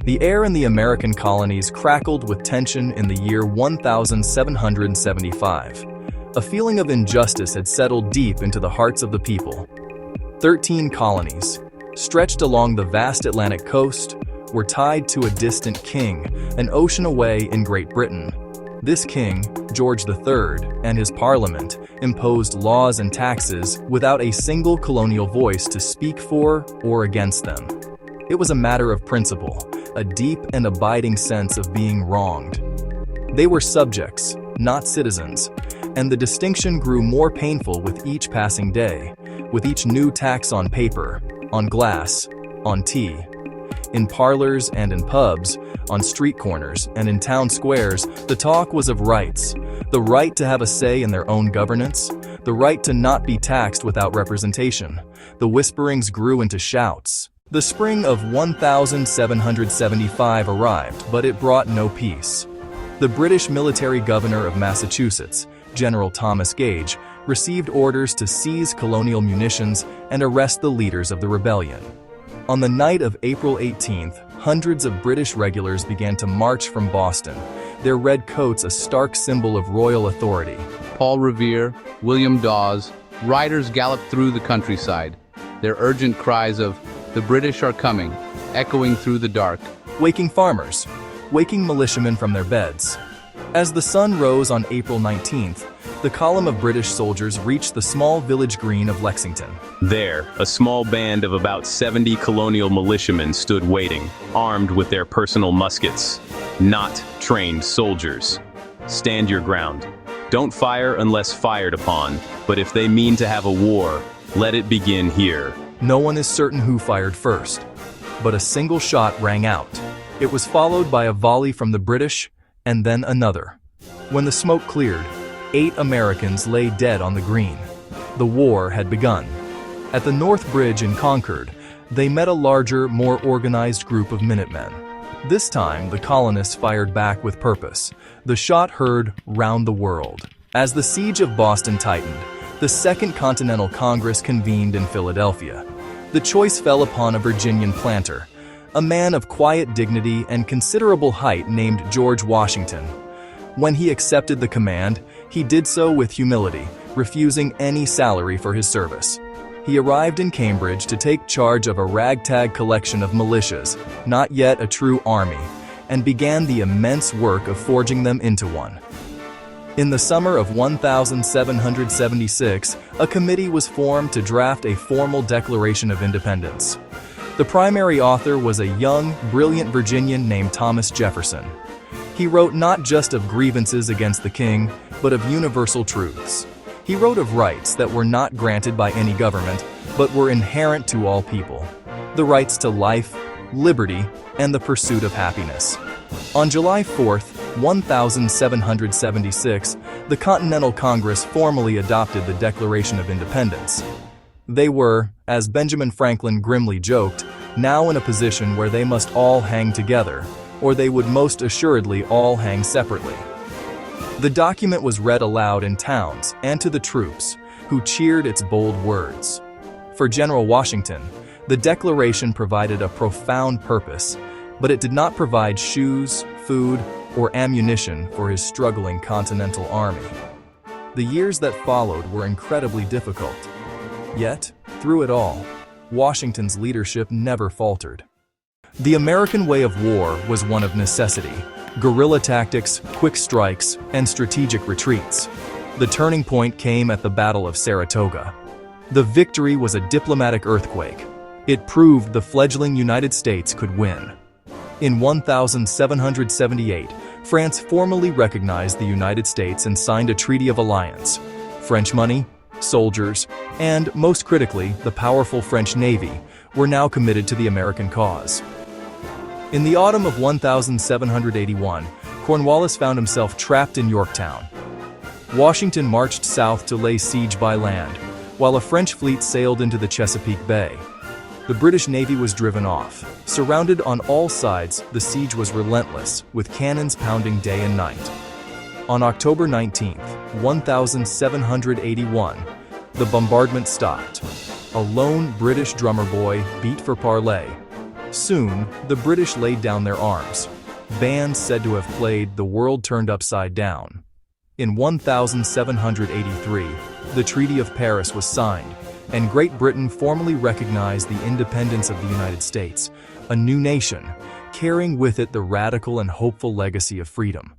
The air in the American colonies crackled with tension in the year 1775. A feeling of injustice had settled deep into the hearts of the people. 13 colonies, stretched along the vast Atlantic coast, were tied to a distant king, an ocean away in Great Britain. This king, George III, and his parliament imposed laws and taxes without a single colonial voice to speak for or against them. It was a matter of principle, a deep and abiding sense of being wronged. They were subjects, not citizens, and the distinction grew more painful with each passing day, with each new tax on paper, on glass, on tea. In parlors and in pubs, on street corners and in town squares, the talk was of rights. The right to have a say in their own governance, the right to not be taxed without representation. The whisperings grew into shouts. The spring of 1775 arrived, but it brought no peace. The British military governor of Massachusetts, General Thomas Gage, received orders to seize colonial munitions and arrest the leaders of the rebellion. On the night of April 18th, hundreds of British regulars began to march from Boston, their red coats a stark symbol of royal authority. Paul Revere, William Dawes, riders galloped through the countryside, their urgent cries of, "The British are coming," echoing through the dark. Waking farmers, waking militiamen from their beds. As the sun rose on April 19th, the column of British soldiers reached the small village green of Lexington. There, a small band of about 70 colonial militiamen stood waiting, armed with their personal muskets. Not trained soldiers. Stand your ground. Don't fire unless fired upon, but if they mean to have a war, let it begin here. No one is certain who fired first, but a single shot rang out. It was followed by a volley from the British, and then another. When the smoke cleared, 8 Americans lay dead on the green. The war had begun. At the North Bridge in Concord, they met a larger, more organized group of Minutemen. This time, the colonists fired back with purpose. The shot heard round the world. As the siege of Boston tightened, the Second Continental Congress convened in Philadelphia. The choice fell upon a Virginian planter, a man of quiet dignity and considerable height named George Washington. When he accepted the command, he did so with humility, refusing any salary for his service. He arrived in Cambridge to take charge of a ragtag collection of militias, not yet a true army, and began the immense work of forging them into one. In the summer of 1776, a committee was formed to draft a formal Declaration of Independence. The primary author was a young, brilliant Virginian named Thomas Jefferson. He wrote not just of grievances against the king, but of universal truths. He wrote of rights that were not granted by any government, but were inherent to all people. The rights to life, liberty, and the pursuit of happiness. On July 4th, 1776, the Continental Congress formally adopted the Declaration of Independence. They were, as Benjamin Franklin grimly joked, now in a position where they must all hang together, or they would most assuredly all hang separately. The document was read aloud in towns and to the troops, who cheered its bold words. For General Washington, the Declaration provided a profound purpose, but it did not provide shoes, food, or ammunition for his struggling Continental Army. The years that followed were incredibly difficult. Yet, through it all, Washington's leadership never faltered. The American way of war was one of necessity: guerrilla tactics, quick strikes, and strategic retreats. The turning point came at the Battle of Saratoga. The victory was a diplomatic earthquake. It proved the fledgling United States could win. In 1778, France formally recognized the United States and signed a treaty of alliance. French money, soldiers, and, most critically, the powerful French Navy, were now committed to the American cause. In the autumn of 1781, Cornwallis found himself trapped in Yorktown. Washington marched south to lay siege by land, while a French fleet sailed into the Chesapeake Bay. The British Navy was driven off. Surrounded on all sides, the siege was relentless, with cannons pounding day and night. On October 19, 1781, the bombardment stopped. A lone British drummer boy beat for parley. Soon, the British laid down their arms. Bands said to have played "The World Turned Upside Down." In 1783, the Treaty of Paris was signed, and Great Britain formally recognized the independence of the United States, a new nation, carrying with it the radical and hopeful legacy of freedom.